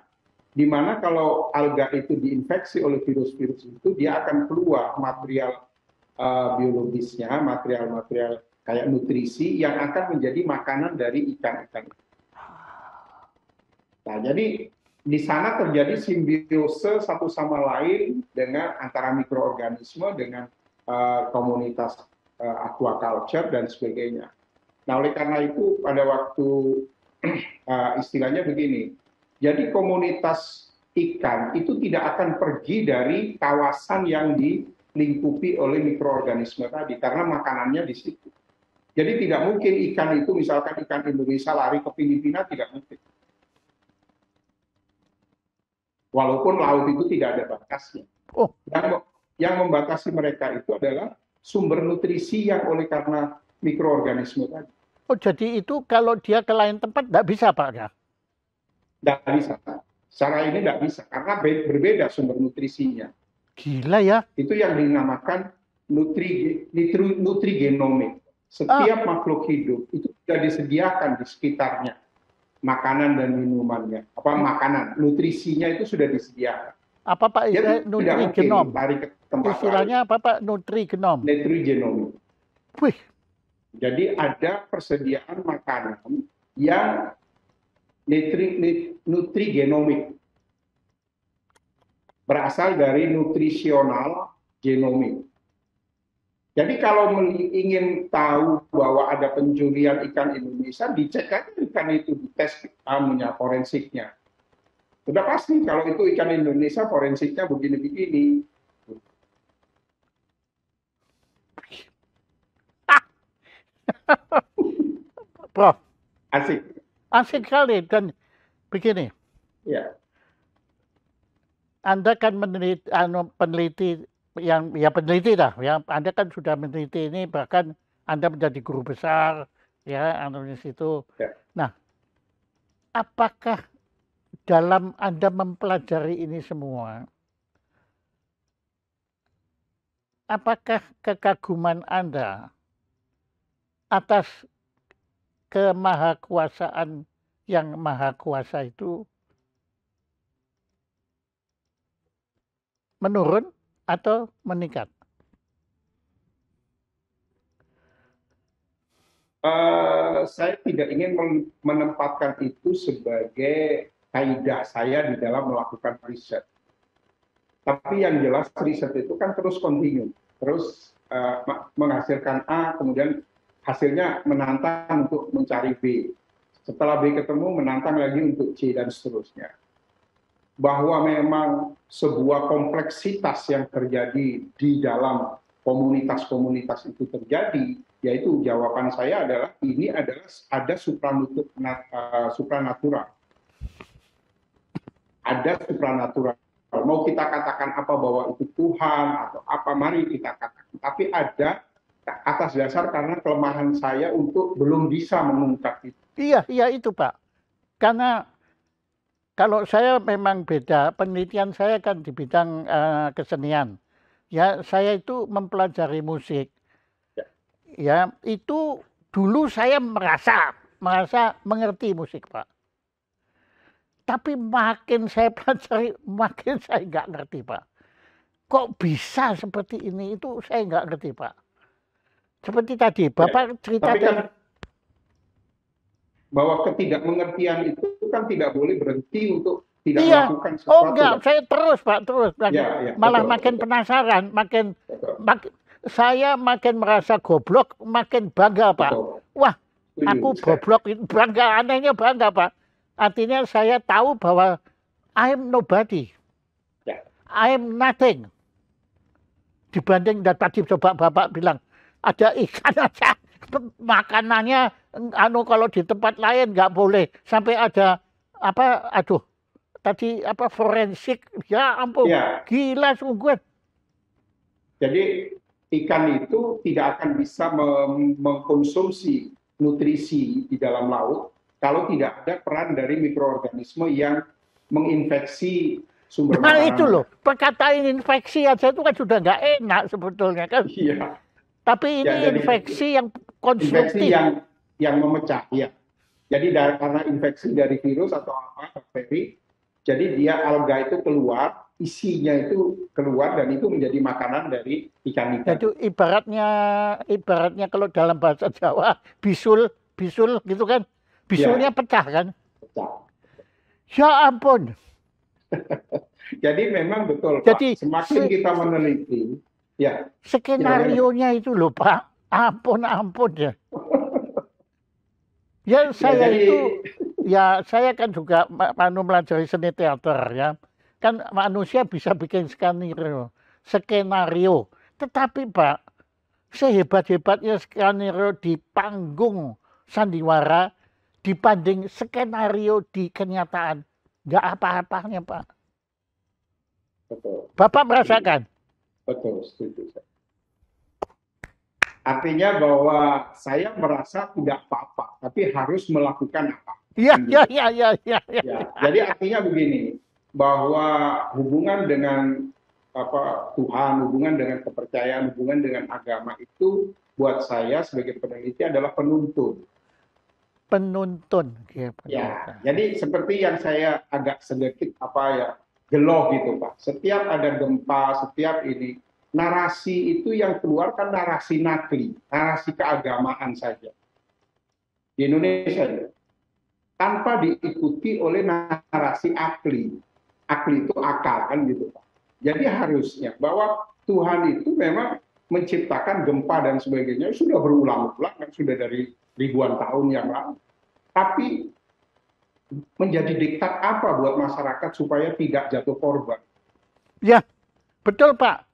di mana kalau alga itu diinfeksi oleh virus-virus itu dia akan keluar material biologisnya, material-material kayak nutrisi yang akan menjadi makanan dari ikan-ikan. Nah, jadi di sana terjadi simbiose satu sama lain dengan antara mikroorganisme dengan komunitas aquaculture dan sebagainya. Nah, oleh karena itu pada waktu istilahnya begini, jadi komunitas ikan itu tidak akan pergi dari kawasan yang dilingkupi oleh mikroorganisme tadi karena makanannya di situ. Jadi tidak mungkin ikan itu, misalkan ikan Indonesia lari ke Filipina, tidak mungkin. Walaupun laut itu tidak ada batasnya. Oh, yang membatasi mereka itu adalah sumber nutrisi yang oleh karena mikroorganisme tadi. oh jadi itu kalau dia ke lain tempat tidak bisa Pak ya? Tidak bisa. Secara ini tidak bisa karena berbeda sumber nutrisinya. Gila ya. Itu yang dinamakan nutrigenomik. Setiap makhluk hidup itu sudah disediakan di sekitarnya makanan dan minumannya. Apa makanan, nutrisinya itu sudah disediakan. Apa Pak istilah nutrigenom? Istilahnya apa Pak nutrigenom? Nutrigenomik. Wih. Jadi ada persediaan makanan yang nutrigenomik. Berasal dari nutrisional genomik. Jadi kalau ingin tahu bahwa ada pencurian ikan Indonesia, dicek aja ikan itu, dites forensiknya. Sudah pasti kalau itu ikan Indonesia forensiknya begini-begini. Prof. Asik. Asik sekali dan begini. Ya. Anda kan peneliti yang ya peneliti dah ya, Anda kan sudah meneliti ini, bahkan Anda menjadi guru besar ya di situ. Ya. Nah, apakah dalam Anda mempelajari ini semua, apakah kekaguman Anda atas kemahakuasaan yang maha kuasa itu menurun atau meningkat? Saya tidak ingin menempatkan itu sebagai kaidah saya di dalam melakukan riset. Tapi yang jelas riset itu kan terus kontinu, terus menghasilkan A, kemudian hasilnya menantang untuk mencari B. Setelah B ketemu, menantang lagi untuk C dan seterusnya. Bahwa memang sebuah kompleksitas yang terjadi di dalam komunitas-komunitas itu terjadi, yaitu jawaban saya adalah ini adalah ada supranatural. Ada supranatural. Mau kita katakan apa bahwa itu Tuhan atau apa, mari kita katakan. Tapi ada atas dasar karena kelemahan saya untuk belum bisa mengungkap itu. Iya itu Pak. Karena kalau saya memang beda, penelitian saya kan di bidang kesenian. Ya, saya itu mempelajari musik. Ya, itu dulu saya merasa mengerti musik, Pak. Tapi makin saya pelajari, makin saya nggak ngerti, Pak. Kok bisa seperti ini? Itu saya nggak ngerti, Pak. Seperti tadi, Bapak cerita kan, bahwa ketidakmengertian itu kan tidak boleh berhenti untuk tidak melakukan sesuatu. Oh enggak, saya terus Pak, terus. Malah betul, makin penasaran, makin saya makin merasa goblok, makin bangga Pak. Betul. Wah, aku goblok, bangga, anehnya bangga Pak. Artinya saya tahu bahwa I'm nobody, I'm nothing. Dibanding tadi coba Bapak bilang, ada ikan aja, makanannya kalau di tempat lain nggak boleh, sampai ada forensik, ya ampun, gila sungguh. Jadi ikan itu tidak akan bisa mengkonsumsi nutrisi di dalam laut kalau tidak ada peran dari mikroorganisme yang menginfeksi sumber makanan. Nah itu loh, perkataan infeksi aja itu kan sudah nggak enak sebetulnya kan. Iya. Tapi ini infeksi yang konstruktif. Infeksi yang memecah, ya. Jadi karena infeksi dari virus atau bakteri, jadi dia alga itu keluar, isinya itu keluar dan itu menjadi makanan dari ikan-ikan. Itu ibaratnya kalau dalam bahasa Jawa bisul gitu kan, bisulnya pecah kan? Pecah. Ya ampun, Jadi memang betul, Jadi Pak. Semakin kita meneliti, ya, skenario-nya itu loh Pak, ampun ya. Ya ya saya jadi itu, ya saya kan juga melajari seni teater ya. Kan manusia bisa bikin skenario. Tetapi Pak, sehebat-hebatnya skenario di panggung sandiwara dibanding skenario di kenyataan, nggak apa-apanya Pak. betul, Bapak setuju, merasakan? betul, setuju. Artinya bahwa saya merasa tidak apa-apa, tapi harus melakukan apa. Iya, Kan iya, gitu. iya, iya, iya. Ya, jadi artinya begini, bahwa hubungan dengan Tuhan, hubungan dengan kepercayaan, hubungan dengan agama itu buat saya sebagai peneliti adalah penuntun. Penuntun. Ya, jadi seperti yang saya agak sedikit gelo gitu Pak. Setiap ada gempa, setiap ini narasi itu yang keluar kan narasi nakli, narasi keagamaan saja di Indonesia ya. Tanpa diikuti oleh narasi akli. Akli itu akal kan gitu Pak. Jadi harusnya bahwa Tuhan itu memang menciptakan gempa dan sebagainya sudah berulang-ulang kan sudah dari ribuan tahun yang lalu. Tapi menjadi diktat apa buat masyarakat supaya tidak jatuh korban? Ya, betul Pak.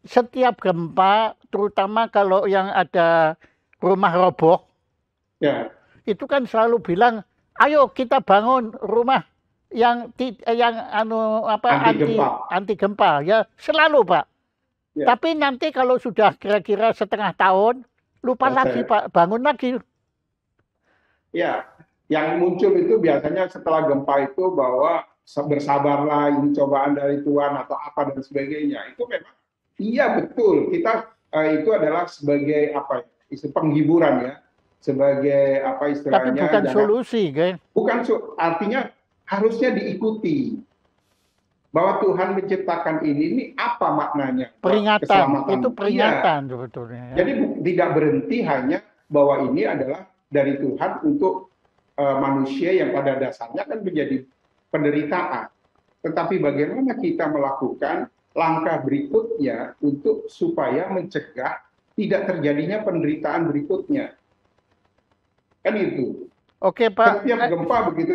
Setiap gempa, terutama kalau yang ada rumah roboh, Ya, itu kan selalu bilang, ayo kita bangun rumah yang anti gempa. anti gempa ya, selalu Pak. Ya, Tapi nanti kalau sudah kira-kira setengah tahun, lupa lagi selesai. Pak, bangun lagi. Ya, yang muncul itu biasanya setelah gempa itu bahwa bersabarlah ini cobaan dari Tuhan atau apa dan sebagainya. Itu memang iya betul. Kita itu adalah sebagai istilah penghiburan ya, sebagai Tapi istilahnya bukan jangan solusi, kan? bukan artinya harusnya diikuti bahwa Tuhan menciptakan ini apa maknanya Peringatan, keselamatan. itu Iya. peringatan sebetulnya. Ya. Jadi tidak berhenti hanya bahwa ini adalah dari Tuhan untuk manusia yang pada dasarnya kan menjadi penderitaan. Tetapi bagaimana kita melakukan langkah berikutnya untuk supaya mencegah tidak terjadinya penderitaan berikutnya. Kan itu. Oke Pak. Setiap gempa begitu.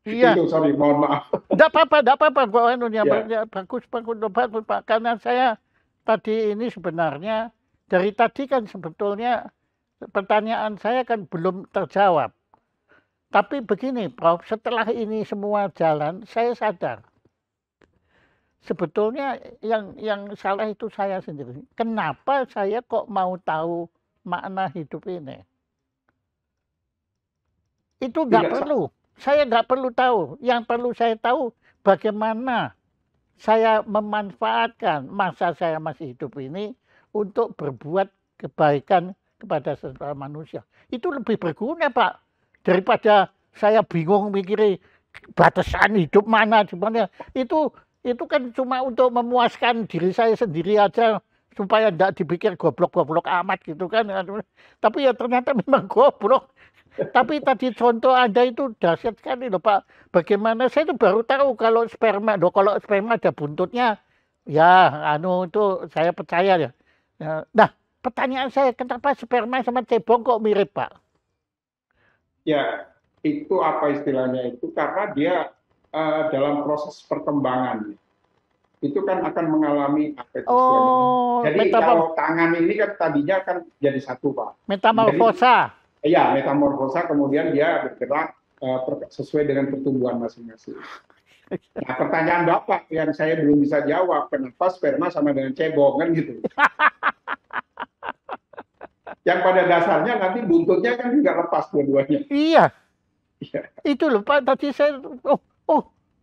Iya. Itu, sorry, mohon maaf. Tidak apa-apa. Ya. Bagus Pak. Karena saya tadi ini sebenarnya, dari tadi kan sebetulnya pertanyaan saya kan belum terjawab. Tapi begini Prof, setelah ini semua jalan, saya sadar. Sebetulnya yang salah itu saya sendiri. Kenapa saya kok mau tahu makna hidup ini? Itu nggak perlu. Saya nggak perlu tahu. Yang perlu saya tahu bagaimana saya memanfaatkan masa saya masih hidup ini untuk berbuat kebaikan kepada sesama manusia. Itu lebih berguna Pak. Daripada saya bingung mikirin batasan hidup mana gimana. Itu kan cuma untuk memuaskan diri saya sendiri aja supaya tidak dipikir goblok-goblok amat gitu kan. Tapi ya ternyata memang goblok. Tapi tadi contoh Anda itu dahsyat sekali loh Pak. Bagaimana saya itu baru tahu kalau sperma ada buntutnya, ya itu saya percaya ya. Nah, pertanyaan saya, kenapa sperma sama cebong kok mirip Pak? Ya, itu apa istilahnya itu karena dia dalam proses perkembangan itu kan akan mengalami apa itu istilahnya. Jadi kalau tangan ini kan tadinya kan jadi satu Pak. Metamorfosa. Iya, metamorfosa kemudian dia bergerak sesuai dengan pertumbuhan masing-masing. Nah, pertanyaan Bapak yang saya belum bisa jawab, kenapa sperma sama dengan cebong kan gitu. Yang pada dasarnya nanti buntutnya kan juga lepas dua-duanya. Iya. Itu loh Pak, tadi saya,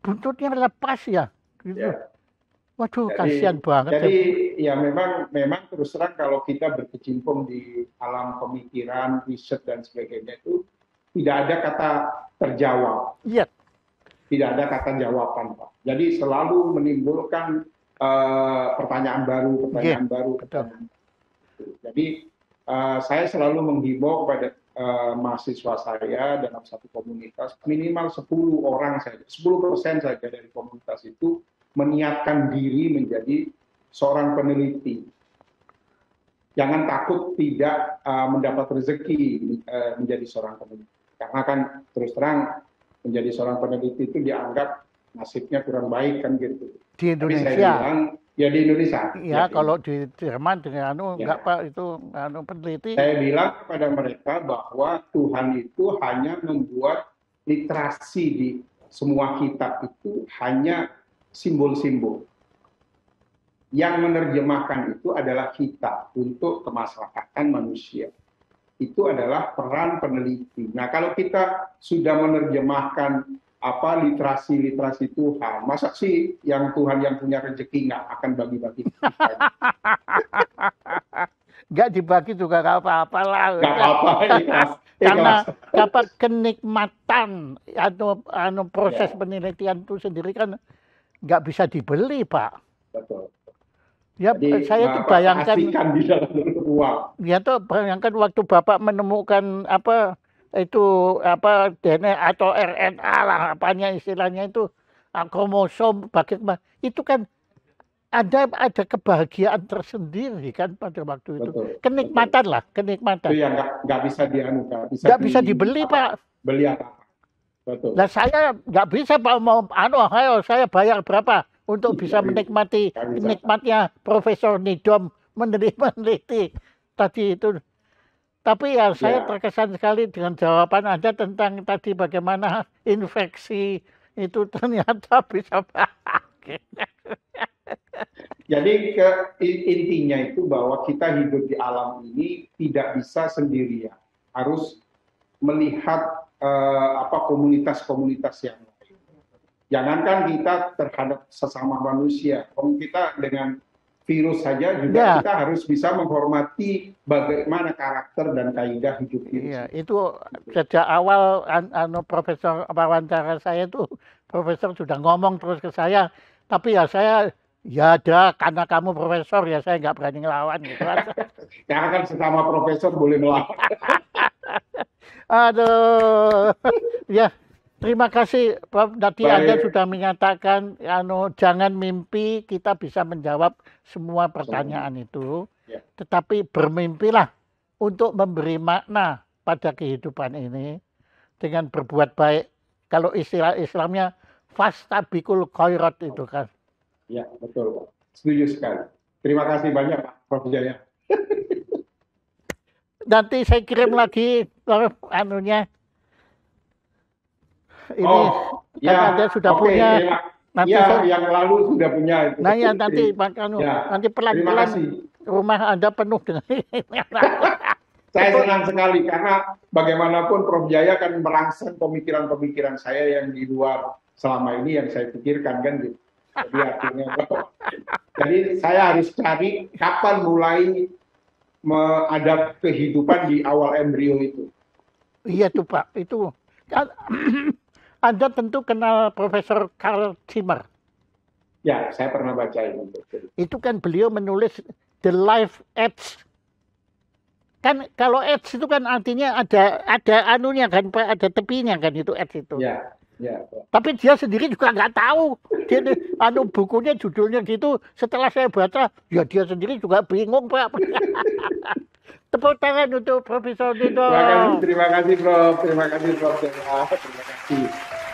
buntutnya lepas ya. Gitu. Ya. Waduh, kasihan banget. Jadi ya memang terus terang kalau kita berkecimpung di alam pemikiran, riset dan sebagainya itu tidak ada kata terjawab. Iya. Tidak ada kata jawaban Pak. Jadi selalu menimbulkan pertanyaan baru. Jadi saya selalu menghimbau kepada mahasiswa saya dalam satu komunitas, minimal 10 orang saja, 10% saja dari komunitas itu meniatkan diri menjadi seorang peneliti. Jangan takut tidak mendapat rezeki menjadi seorang peneliti. Karena kan terus terang menjadi seorang peneliti itu dianggap nasibnya kurang baik kan gitu. Di Indonesia. Tapi saya bilang, ya di Indonesia. Ya, kalau di Jerman dengan enggak Pak, itu peneliti. Saya bilang kepada mereka bahwa Tuhan itu hanya membuat literasi di semua kitab itu hanya simbol-simbol. Yang menerjemahkan itu adalah kita untuk kemaslahatan manusia. Itu adalah peran peneliti. Nah, kalau kita sudah menerjemahkan literasi Tuhan, masa sih yang Tuhan yang punya rezeki nggak akan bagi-bagi? Nggak dibagi juga nggak apa-apa lah. Nggak apa-apa, ikhlas. Karena dapat kenikmatan proses penelitian itu sendiri kan nggak bisa dibeli, Pak. Betul. Ya, jadi, saya tuh bayangkan di dalam ruang. Ya tuh bayangkan waktu Bapak menemukan DNA atau RNA lah apanya istilahnya itu kromosom bagaimana itu kan ada kebahagiaan tersendiri kan pada waktu itu. Betul, kenikmatan betul. Lah, kenikmatan. Itu yang nggak bisa nggak bisa dibeli, Pak. Beli apa? Betul. Nah, saya nggak bisa Pak mau ayo saya bayar berapa untuk bisa menikmati nikmatnya Profesor Nidom meneliti tadi itu. Tapi ya saya terkesan sekali dengan jawaban Anda tentang tadi bagaimana infeksi itu ternyata bisa bahagia. Jadi intinya itu bahwa kita hidup di alam ini tidak bisa sendirian. Harus melihat komunitas-komunitas yang lain. Jangankan kita terhadap sesama manusia, kita dengan virus saja juga kita harus bisa menghormati bagaimana karakter dan kaidah hidup virus. Iya, itu sejak awal Profesor wawancara saya itu Profesor sudah ngomong terus ke saya, tapi ya saya ada karena kamu profesor ya saya nggak berani ngelawan gitu. Karena kan sesama profesor boleh melawan. Aduh, ya terima kasih Prof. Tadi Anda sudah menyatakan jangan mimpi kita bisa menjawab semua pertanyaan itu, tetapi bermimpilah untuk memberi makna pada kehidupan ini dengan berbuat baik. Kalau istilah Islamnya fastabikul khairat itu kan. Ya betul Pak, setuju sekali. Terima kasih banyak Pak Prof. Jaya. Nanti saya kirim lagi anunya. Ini kan Anda sudah punya. Nanti yang lalu sudah punya itu. Nah ya nanti nanti pelan-pelan rumah Anda penuh dengan Saya senang sekali karena bagaimanapun Prof. Jaya kan merangsang pemikiran-pemikiran saya yang di luar selama ini yang saya pikirkan kan gitu. Jadi saya harus cari kapan mulai ada kehidupan di awal embrio itu. Iya tuh Pak, itu Anda tentu kenal Profesor Carl Zimmer. Ya, saya pernah baca itu. Itu kan beliau menulis The Life Edge. Kan kalau edge itu kan artinya ada anunya kan Pak, ada tepinya kan itu edge itu. Ya. Ya, tapi dia sendiri juga nggak tahu. Dia bukunya judulnya gitu. Setelah saya baca, ya dia sendiri juga bingung Pak. Tepuk tangan untuk Profesor Nidom. Terima kasih Prof. Terima kasih Prof. Terima kasih.